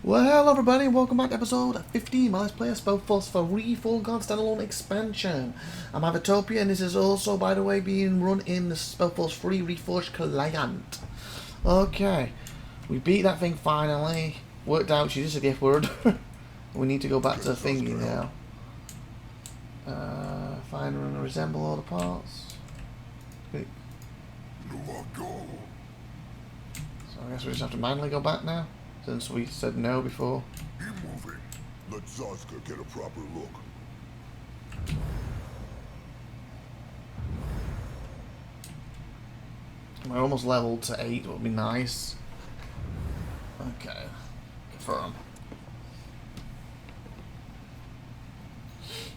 Well, hello everybody, and welcome back to episode 15, my Let's Play SpellForce for Reforged God standalone expansion. I'm IVATOPIA, and this is also, by the way, being run in the SpellForce free Reforged client. Okay, we beat that thing finally. Worked out, she's just a gift word. We need to go back to the thingy now. Find and resemble all the parts. Okay. So I guess we just have to manually go back now, since we said no before. Keep moving. Let Zazka get a proper look. We're almost leveled to 8, would be nice. Okay, confirm.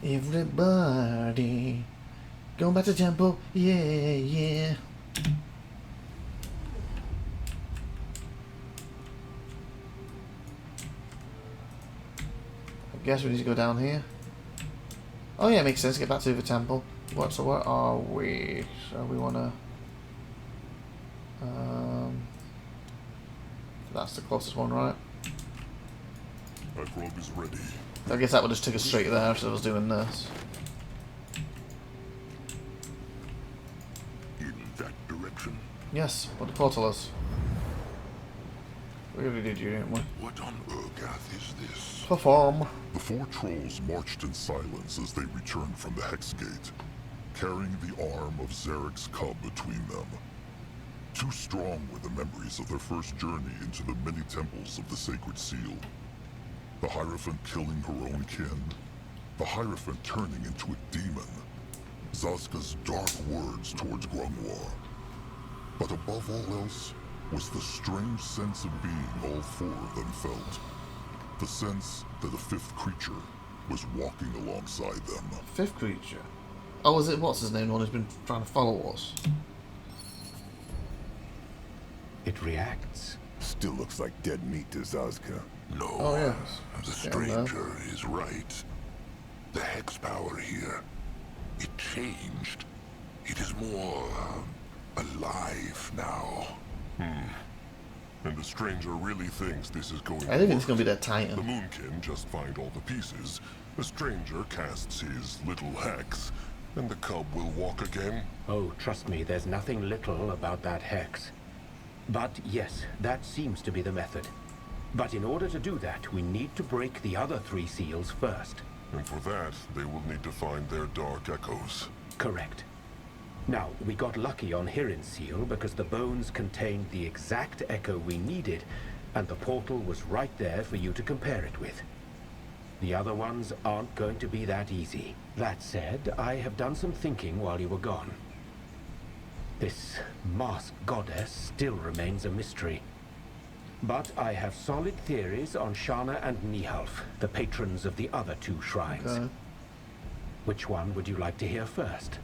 Everybody, going back to temple, yeah. I guess we need to go down here. Oh yeah, makes sense, get back to the temple. So where are we? So we wanna... that's the closest one, right? That robe is ready. I guess that would just take us straight there if I was doing this. In that direction. Yes, what the portal is. We already did you, didn't we? What on Urgath is this? Perform. The four trolls marched in silence as they returned from the Hex Gate, carrying the arm of Zarek's cub between them. Too strong were the memories of their first journey into the many temples of the Sacred Seal. The Hierophant killing her own kin. The Hierophant turning into a demon. Zazka's dark words towards Grimlore. But above all else was the strange sense of being all four of them felt. The sense that a fifth creature was walking alongside them. Fifth creature? Oh, is it, what's his name, the one who's been trying to follow us? It reacts. Still looks like dead meat to Zazka. No, Oh, yes. the stranger is right. The hex power here, it changed. It is more alive now. And the stranger really thinks this is going to I think work. it's going to be that The Titan. Moonkin just find all the pieces. The stranger casts his little hex, and the cub will walk again. Oh, trust me, there's nothing little about that hex. But yes, that seems to be the method. But in order to do that, we need to break the other 3 seals first. And for that, they will need to find their dark echoes. Correct. Now, we got lucky on Hirin's seal because the bones contained the exact echo we needed, and the portal was right there for you to compare it with. The other ones aren't going to be that easy. That said, I have done some thinking while you were gone. This masked goddess still remains a mystery. But I have solid theories on Shana and Nihalf, the patrons of the other 2 shrines. Okay. Which one would you like to hear first?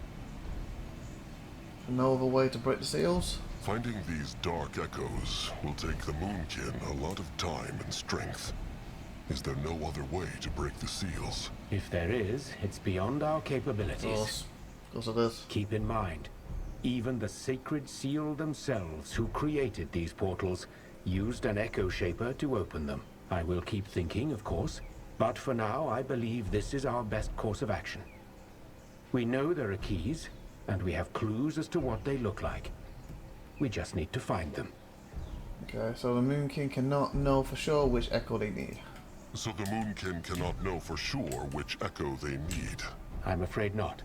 No other way to break the seals? Finding these dark echoes will take the Moonkin a lot of time and strength. Is there no other way to break the seals? If there is, it's beyond our capabilities. Of course it is. Keep in mind, even the Sacred Seal themselves, who created these portals, used an Echo Shaper to open them. I will keep thinking, of course, but for now I believe this is our best course of action. We know there are keys, and we have clues as to what they look like. We just need to find them. Okay, so the Moonkin cannot know for sure which echo they need. So the Moonkin cannot know for sure which echo they need. I'm afraid not.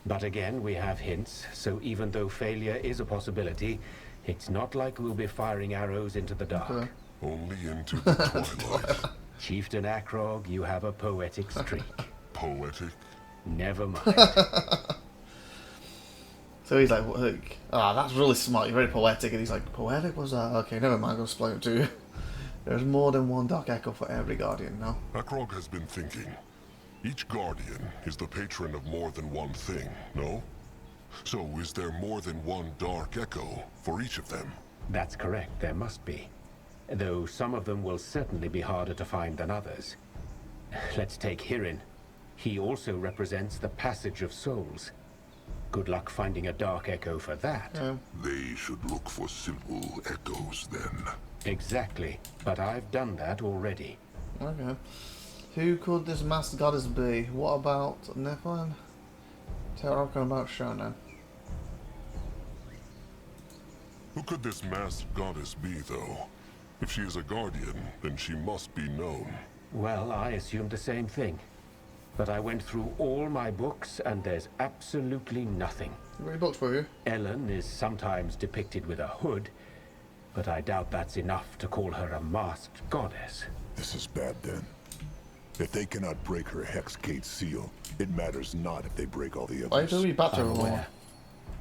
But again, we have hints, so even though failure is a possibility, it's not like we'll be firing arrows into the dark. Okay. Only into the twilight. Chieftain Akrog, you have a poetic streak. Poetic? Never mind. So he's like, that's really smart, you're very poetic. And he's like, poetic was that? Okay, never mind, I'll explain it to you. There's more than one dark echo for every guardian, no? Akrog has been thinking. Each guardian is the patron of more than one thing, no? So is there more than one dark echo for each of them? That's correct, there must be. Though some of them will certainly be harder to find than others. Let's take Hirin. He also represents the passage of souls. Good luck finding a dark echo for that. They should look for simple echoes then. Exactly, but I've done that already. Okay. Who could this masked goddess be? What about Nephilim? Tell Archon about Shonen. Who could this masked goddess be, though? If she is a guardian, then she must be known. Well, I assumed the same thing. But I went through all my books and there's absolutely nothing. You got any books for you? Ellen is sometimes depicted with a hood, but I doubt that's enough to call her a masked goddess. This is bad then. If they cannot break her Hex Gate seal, it matters not if they break all the Why others. do we battle I'm more? aware,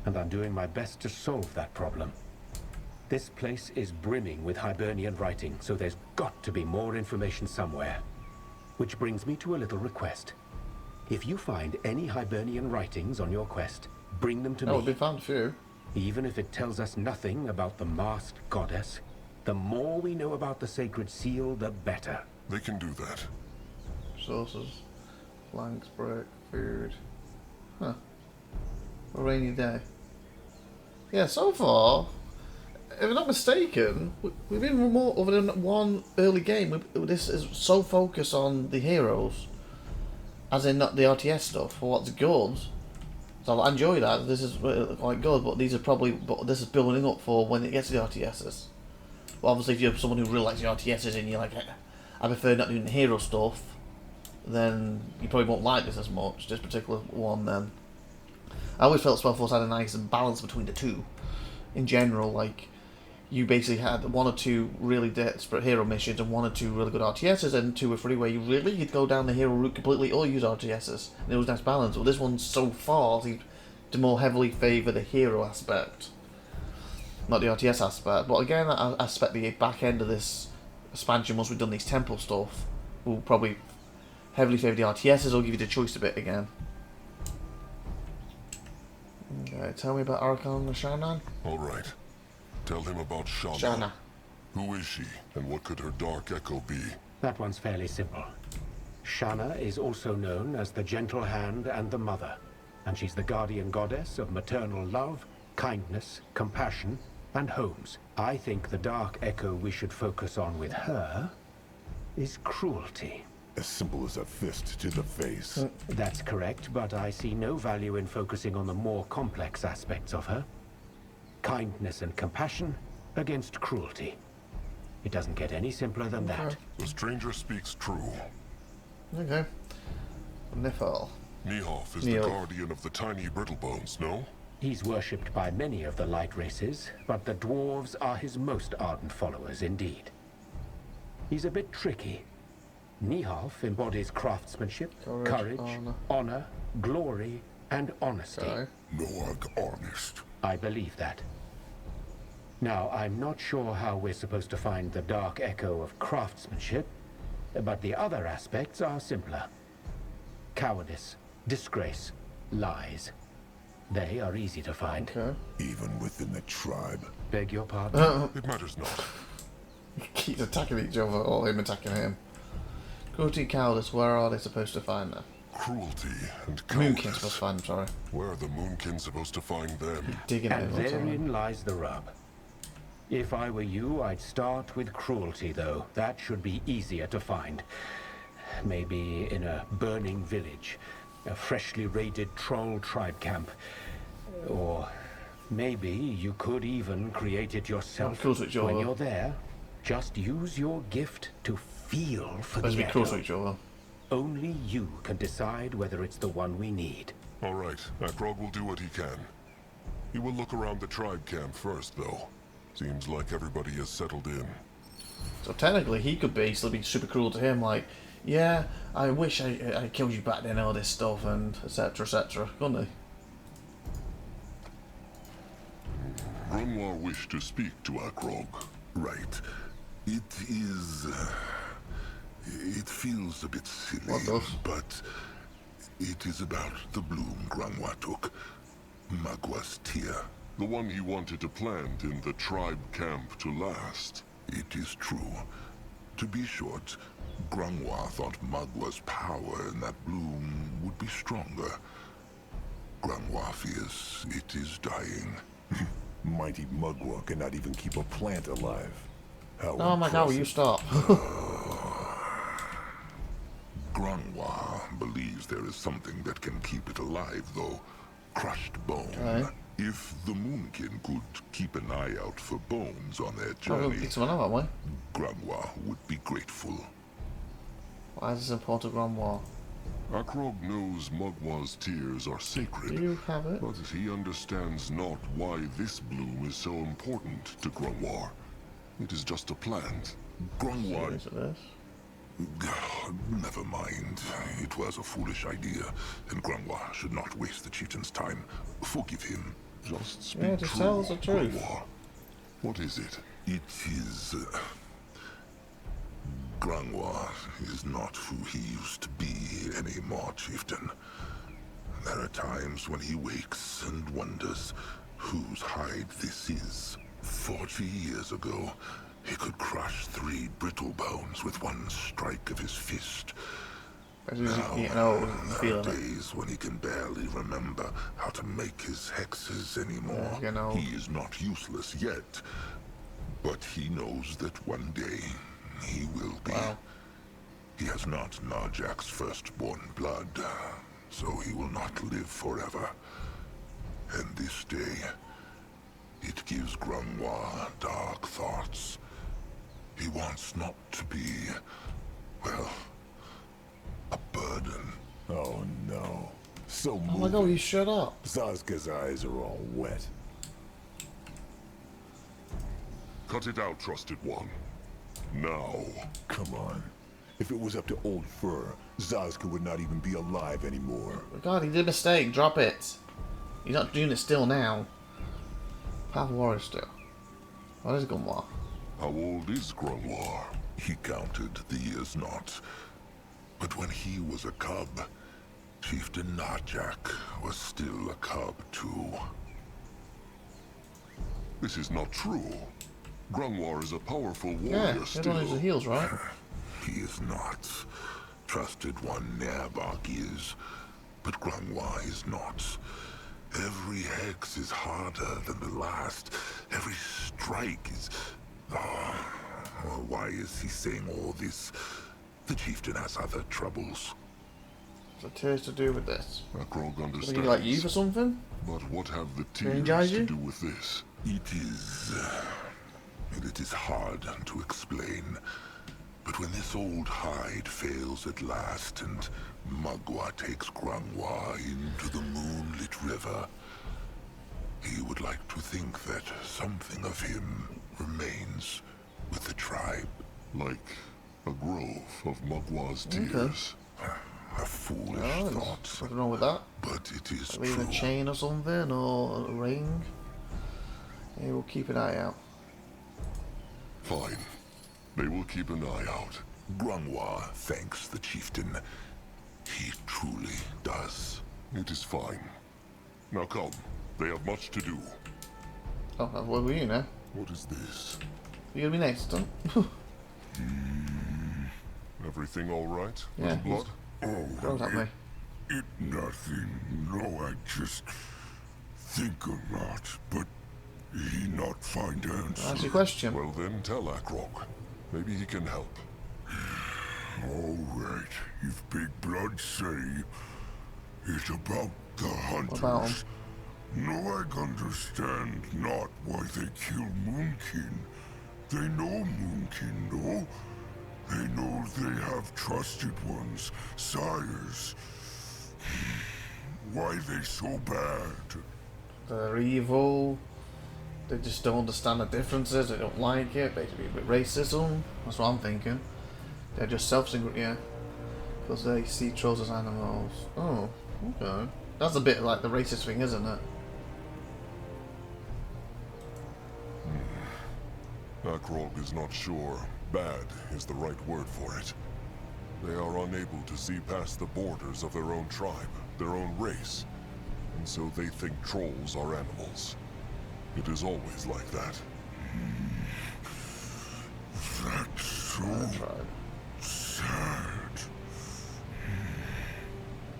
and I'm doing my best to solve that problem. This place is brimming with Hibernian writing, so there's got to be more information somewhere. Which brings me to a little request. If you find any Hibernian writings on your quest, bring them to Oh, me. we found a few. Even if it tells us nothing about the masked goddess, the more we know about the sacred seal, the better. They can do that. Sources. Flanks, break, food. Huh. A rainy day. Yeah, so far, if I'm not mistaken, we've been more other than one early game. This is so focused on the heroes, as in not the RTS stuff. For what's good, so I enjoy that. This is quite good, but these are probably. But this is building up for when it gets to the RTSs. But obviously, if you're someone who really likes the RTSs and you're like, I prefer not doing the hero stuff, then you probably won't like this as much. This particular one, then. I always felt SpellForce had a nice balance between the two. In general, like, you basically had one or two really desperate hero missions and one or two really good RTSs and two or three where you really could go down the hero route completely or use RTSs. And it was a nice balance. Well, this one so far seems to more heavily favour the hero aspect, not the RTS aspect. But again, I expect the back end of this expansion, once we've done these temple stuff, will probably heavily favour the RTSs or give you the choice a bit again. Okay, tell me about Archon and Shannon. All right. Tell him about Shana. Shanna. Who is she, and what could her dark echo be? That one's fairly simple. Shanna is also known as the Gentle Hand and the Mother, and she's the guardian goddess of maternal love, kindness, compassion, and homes. I think the dark echo we should focus on with her is cruelty. As simple as a fist to the face. That's correct, but I see no value in focusing on the more complex aspects of her. Kindness and compassion against cruelty. It doesn't get any simpler than that. The stranger speaks true. Okay. Nifal. Nihalf is Neil. the guardian of the tiny Brittlebones, no? He's worshipped by many of the light races, but the dwarves are his most ardent followers indeed. He's a bit tricky. Nihalf embodies craftsmanship, courage, honor, glory, and honesty. Okay. Noag honest. I believe that. Now, I'm not sure how we're supposed to find the dark echo of craftsmanship, but the other aspects are simpler. Cowardice, disgrace, lies. They are easy to find. Okay. Even within the tribe. Beg your pardon? It matters not. Keep attacking each other or him attacking him. Cruelty and cowardice, where are they supposed to find them? Cruelty and Moonkin's cowardice. supposed to find them, sorry. Where are the Moonkin supposed to find them? Digging And it all the time. therein lies the rub. If I were you, I'd start with cruelty, though. That should be easier to find. Maybe in a burning village, a freshly raided troll tribe camp. Or maybe you could even create it yourself. Cool to each When other. you're there, just use your gift to feel for Supposed the to be close to echo. each other. Only you can decide whether it's the one we need. All right, Akrog will do what he can. He will look around the tribe camp first, though. Seems like everybody has settled in. So technically, he could be still be super cruel to him, like, yeah, I wish I killed you back then, all this stuff, and etc. etc. Couldn't he? Grimlore wished to speak to Akrog. Right. It is... it feels a bit silly, What does? but it is about the bloom Granwa took. Magwa's tear. The one he wanted to plant in the tribe camp to last. It is true. To be short, Granwa thought Magwa's power in that bloom would be stronger. Granwa fears it is dying. Mighty Mugwa cannot even keep a plant alive. How Oh my god, will you impressive. stop? Granwa believes there is something that can keep it alive, though. Crushed bone. Okay. If the Moonkin could keep an eye out for bones on their Oh, we'll journey, pick someone up, haven't we? Granwa would be grateful. Why is this important to Grimlore? Akrog knows Mugwa's tears are sacred, Do you have it? but he understands not why this bloom is so important to Grunwar. It is just a plant. Granwa... Serious of this? Never mind. It was a foolish idea, and Granwa should not waste the chieftain's time. Forgive him. Just speak Yeah, just tell us the truth. Grunwar. What is it? It is... Granwa is not who he used to be anymore, chieftain. There are times when he wakes and wonders whose hide this is. 40 years ago, he could crush 3 brittle bones with one strike of his fist. As he's Now, getting old and there are feeling it. days when he can barely remember how to make his hexes anymore. Yeah, getting old. He is not useless yet, but he knows that one day he will be. Wow. He has not Narjak's firstborn blood, so he will not live forever. And this day, it gives Grunwar dark thoughts. He wants not to be, well, a burden. Oh no. So Oh my moving. god, you shut up. Zazka's eyes are all wet. Cut it out, trusted one. Now. Come on. If it was up to Old Fur, Zazka would not even be alive anymore. God, he did a mistake. Drop it. He's not doing it still now. Powerful warrior still. What is Grimlore? How old is Grunwar? He counted the years not. But when he was a cub, Chieftain Narjak was still a cub too. This is not true. Grunwar is a powerful Yeah, warrior everyone still. uses the heals, right? He is not. Trusted one Narbok is, but Grunwar is not. Every hex is harder than the last. Every strike is... Oh, why is he saying all this? The chieftain has other troubles. So tears to do with this. Akrog Did understands. he like you for something? But what have the Energize tears you? to do with this? It is hard to explain. But when this old hide fails at last and Mugwa takes Grunwar into the moonlit river, he would like to think that something of him remains with the tribe. Like a grove of Mugwa's tears. A foolish Oh, thought, there's nothing wrong with that. but it is Leave a true. chain or something, or a ring. Yeah, we'll keep an eye out. Fine. They will keep an eye out. Grunwar thanks the chieftain. He truly does. It is fine. Now come. They have much to do. Oh, what were you now? What is this? You gonna be next, huh? Everything all right? Yeah, Little blood? Throws at me. It nothing. No, I just think a lot, but he not find answer. That's your question. Well then, tell Akrog. Maybe he can help. All right, if Big Blood say it about the hunters. about 'em? No, I understand not why they kill Moonkin. They know Moonkin, no? They know they have trusted ones, sires. Why they so bad? They're evil. They just don't understand the differences. They don't like it. Basically, a bit racism. That's what I'm thinking. They're just self-singling, yeah. Because they see trolls as animals. Oh, okay. That's a bit like the racist thing, isn't it? Akrog is not sure bad is the right word for it. They are unable to see past the borders of their own tribe, their own race, and so they think trolls are animals. It is always like that. That's so That's right. sad.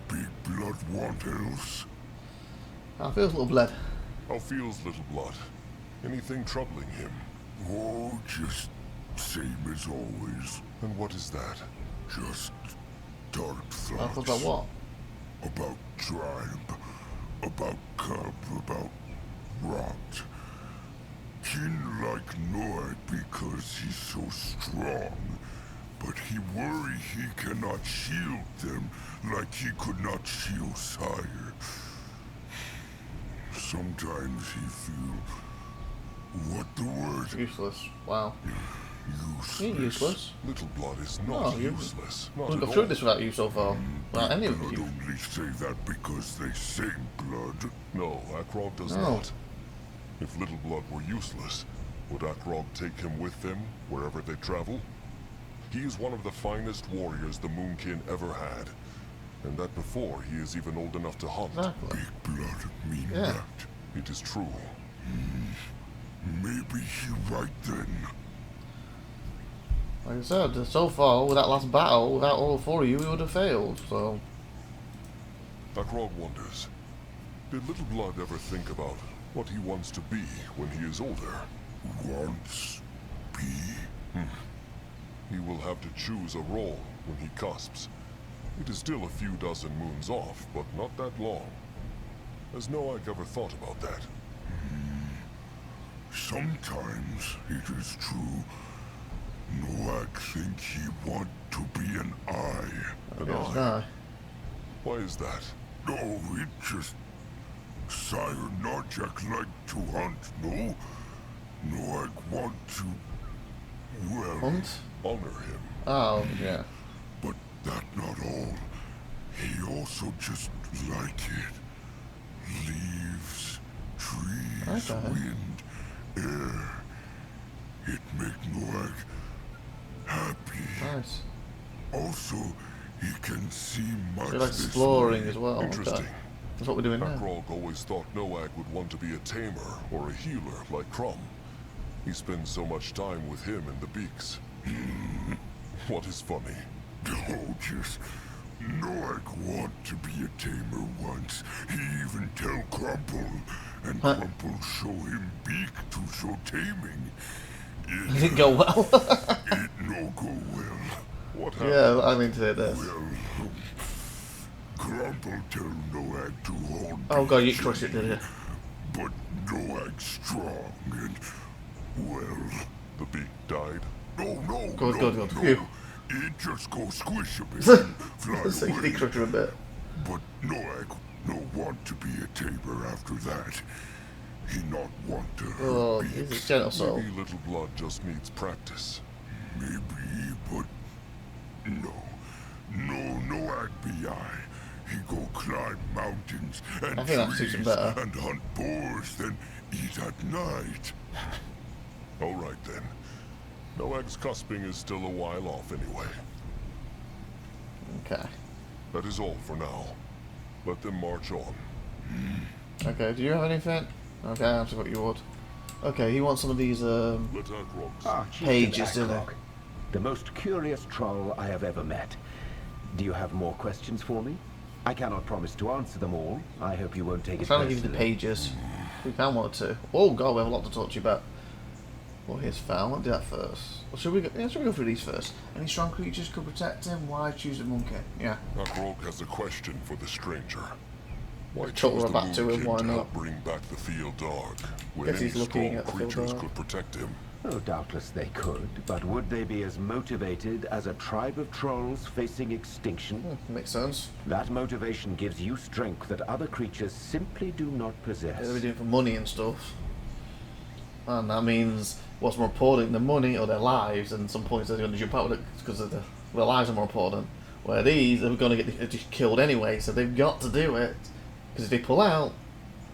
Big Blood want else? I feel a little blood. How feels Little Blood? Anything troubling him? Oh, just Same as always. And what is that? Just dark I thought thoughts. about what? About tribe. About cub. About rot. Kin like Noak because he's so strong. But he worry he cannot shield them like he could not shield Sire. Sometimes he feel what the word Useless. Wow. useless. You ain't useless. Little Blood is No, not you- useless. We Not haven't at got through all. this without you so far. Without any of Blood you. only say that because they same blood. No, Akrog does No. not. If Little Blood were useless, would Akrog take him with them wherever they travel? He is one of the finest warriors the Moonkin ever had. And that before he is even old enough to hunt. Exactly. Big blood mean Yeah. that. It is true. Maybe he right then. Like I said, so far, with that last battle, without all four of you, we would have failed, so... Akrog wonders, did Little Blood ever think about what he wants to be when he is older? Wants be. He will have to choose a role when he cusps. It is still a few dozen moons off, but not that long. Has Noak ever thought about that? Sometimes it is true. Noak think he want to be an eye. An Yes, eye? no. Why is that? No, it just Sire Narjak like to hunt, no? Noak want to, well, Hunt? Honor him. Oh, yeah. but that not all. He also just like it. Leaves, trees, Okay. wind, air. It make Noak happy. Nice. Also, he can see much You're like this exploring way. as well. Interesting. Okay. That's what we're doing now. Akrog always thought Noak would want to be a tamer or a healer like Crumb. He spends so much time with him in the beaks. What is funny? Oh, just Noak want to be a tamer once. He even tell Crumple, and Huh. Crumple show him beak to show taming. It didn't go well. It no go well. What happened? Yeah, I mean to hear this. Well, Crumple tell Noak to hold Oh god, you beak crushed it, did you? but Noak strong and, well, The beak died. no, Good, no, good, good. no. Phew. It just go squish a bit and fly So you away. did crush her a bit. But Noak no want to be a tamer after that. He not want to hurt Oh, beaks. he's a gentle soul. Maybe Little Blood just needs practice. Maybe, but no. Noak be I. He go climb mountains and I think that suits him trees better. and hunt boars, then eat at night. All right then. Noak's cusping is still a while off anyway. Okay. That is all for now. Let them march on. Okay, do you have anything? Okay, I answered what you would. Okay, he wants some of these, Let Akrog Chieftain Pages, do they? Akrog, the most curious troll I have ever met. Do you have more questions for me? I cannot promise to answer them all. I hope you won't take I'm it trying to give you the personally. pages. We found one or two. Oh god, we have a lot to talk to you about. Well, here's found. Let's do that first. Well, should we go through these first? Any strong creatures could protect him? Why choose a monkey? Yeah. Akrog has a question for the stranger. Why Talk choose the back to him, Moonkin why to not? help bring back the Field Dog when Guess any he's looking strong at the Field creatures Dog. could protect him? Oh, doubtless they could, but would they be as motivated as a tribe of trolls facing extinction? Makes sense. That motivation gives you strength that other creatures simply do not possess. They'll be doing it for money and stuff. And that means what's more important, the money or their lives, and some points they're going to jump out with it because of their lives are more important. Where these are going to get just killed anyway, so they've got to do it. Because if they pull out,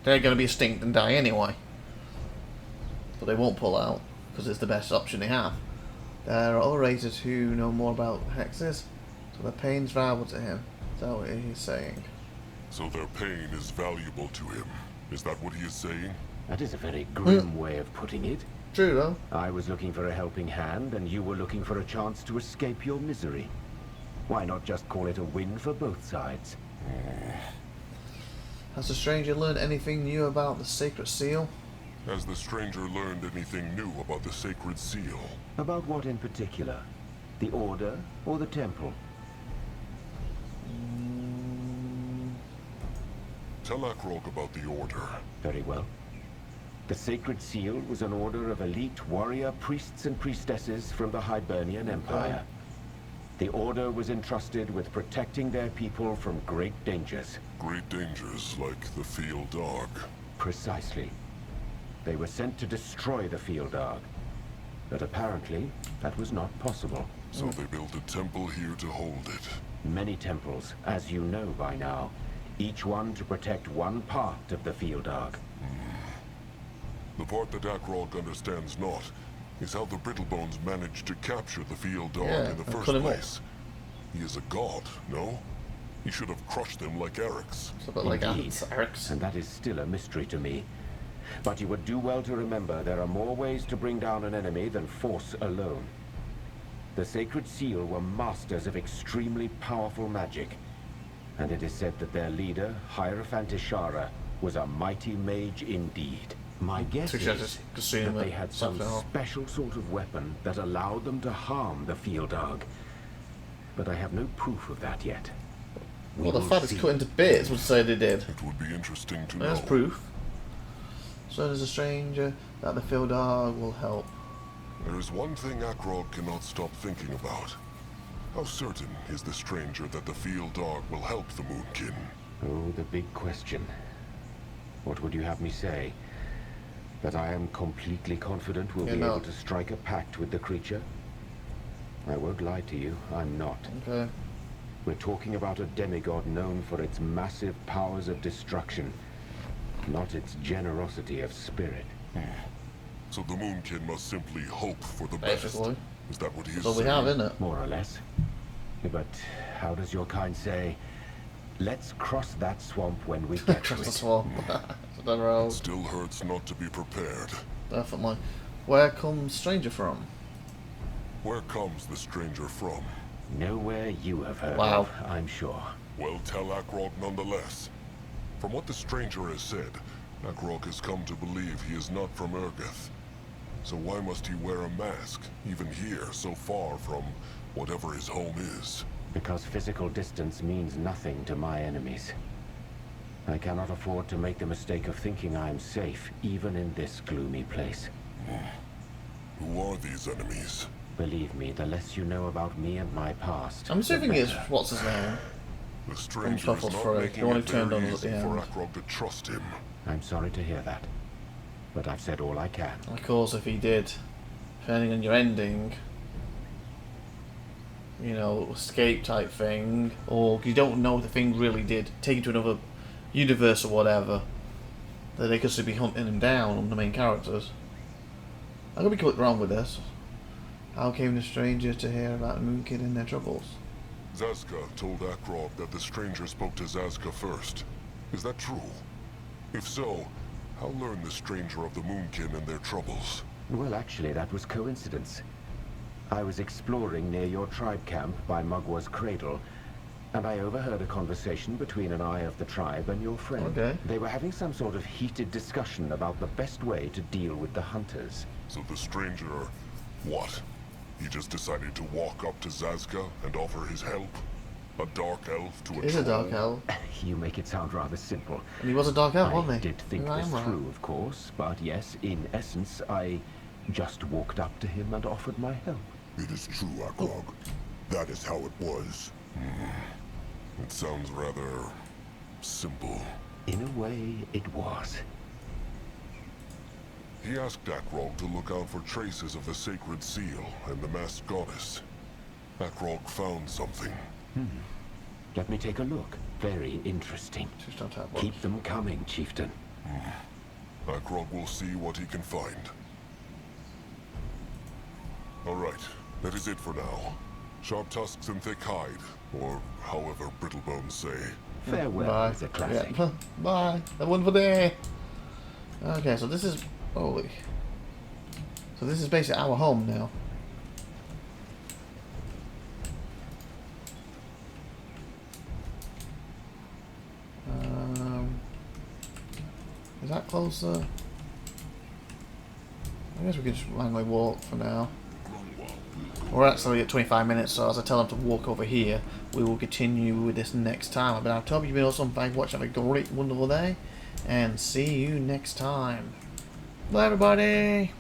they're going to be extinct and die anyway. But they won't pull out because it's the best option they have. There are other raiders who know more about hexes, so their pain's valuable to him. Is that what he's saying? So their pain is valuable to him. Is that what he is saying? That is a very grim way of putting it. True though. I was looking for a helping hand, and you were looking for a chance to escape your misery. Why not just call it a win for both sides? Has the stranger learned anything new about the Sacred Seal? Has the stranger learned anything new about the Sacred Seal? About what in particular? The Order or the Temple? Tell Akrog about the Order. Very well. The Sacred Seal was an order of elite warrior priests and priestesses from the Hibernian Empire. The Order was entrusted with protecting their people from great dangers. Great dangers like the Field Dog. Precisely. They were sent to destroy the Field Dog. But apparently, that was not possible. So they built a temple here to hold it. Many temples, as you know by now. Each one to protect one part of the Field Dog. The part that Akrog understands not is how the Brittlebones managed to capture the Field Dog in the first place. He is a god, no? He should have crushed them like Eric's. It's a bit like Eric's. And that is still a mystery to me. But you would do well to remember there are more ways to bring down an enemy than force alone. The Sacred Seal were masters of extremely powerful magic. And it is said that their leader, Hierophant Ishara, was a mighty mage indeed. My guess is that they had some special sort of weapon that allowed them to harm the Field Dog. But I have no proof of that yet. Well, the fact it's cut into bits would say they did. It would be interesting to know. There's proof. So there's a stranger that the Field Dog will help. There is one thing Akrog cannot stop thinking about. How certain is the stranger that the Field Dog will help the Moonkin? Oh, the big question. What would you have me say? That I am completely confident we'll be able to strike a pact with the creature? I won't lie to you, I'm not. Okay. We're talking about a demigod known for its massive powers of destruction, not its generosity of spirit. So the Moonkin must simply hope for the best. Basically. Is that what he is So we have, isn't it? More or less. But how does your kind say, let's cross that swamp when we get to Cross it? the swamp. The road. It still hurts not to be prepared. Definitely. Where comes stranger from? Where comes the stranger from? Nowhere you have heard Wow. of, I'm sure. Well, tell Akrog nonetheless. From what the stranger has said, Akrog has come to believe he is not from Urgeth. So why must he wear a mask, even here, so far from whatever his home is? Because physical distance means nothing to my enemies. I cannot afford to make the mistake of thinking I am safe, even in this gloomy place. Who are these enemies? Believe me, the less you know about me and my past, I'm assuming the it's better. what's his name? The stranger is SpellForce not 3, making the one who it turned very on us at easy the for end. Akrog to trust him. I'm sorry to hear that. But I've said all I can. Of course, if he did, depending on your ending, you know, escape type thing, or you don't know what the thing really did, take him to another universe or whatever, that they could still be hunting him down on the main characters. I'm gonna be completely wrong with this. How came the stranger to hear about the Moonkin and their troubles? Zazka told Akrog that the stranger spoke to Zazka first. Is that true? If so, how learned the stranger of the Moonkin and their troubles? Well, actually, that was coincidence. I was exploring near your tribe camp by Mugwa's cradle, and I overheard a conversation between an eye of the tribe and your friend. Okay. They were having some sort of heated discussion about the best way to deal with the hunters. So the stranger... what? He just decided to walk up to Zazka and offer his help? A dark elf to a He's a troll? dark elf. You make it sound rather simple. And he was a dark elf, I wasn't he? did think Yeah, this I'm right. through, of course, but yes, in essence, I just walked up to him and offered my help. It is true, Akrog. That is how it was. It sounds rather... simple. In a way, it was. He asked Akrog to look out for traces of the Sacred Seal and the Masked Goddess. Akrog found something. Let me take a look. Very interesting. Just don't have one. Keep them coming, chieftain. Akrog will see what he can find. Alright, that is it for now. Sharp tusks and thick hide, or however Brittlebones say. Farewell, Bye. is a classic. Yeah. Bye. That one for there. Okay, so this is... holy. So this is basically our home now. Is that closer? I guess we can just randomly walk for now. We're actually at 25 minutes, so as I tell them to walk over here, we will continue with this next time. I've been IVATOPIA, you've been awesome. Thank you for watching. Have a great, wonderful day, and see you next time. Bye, everybody.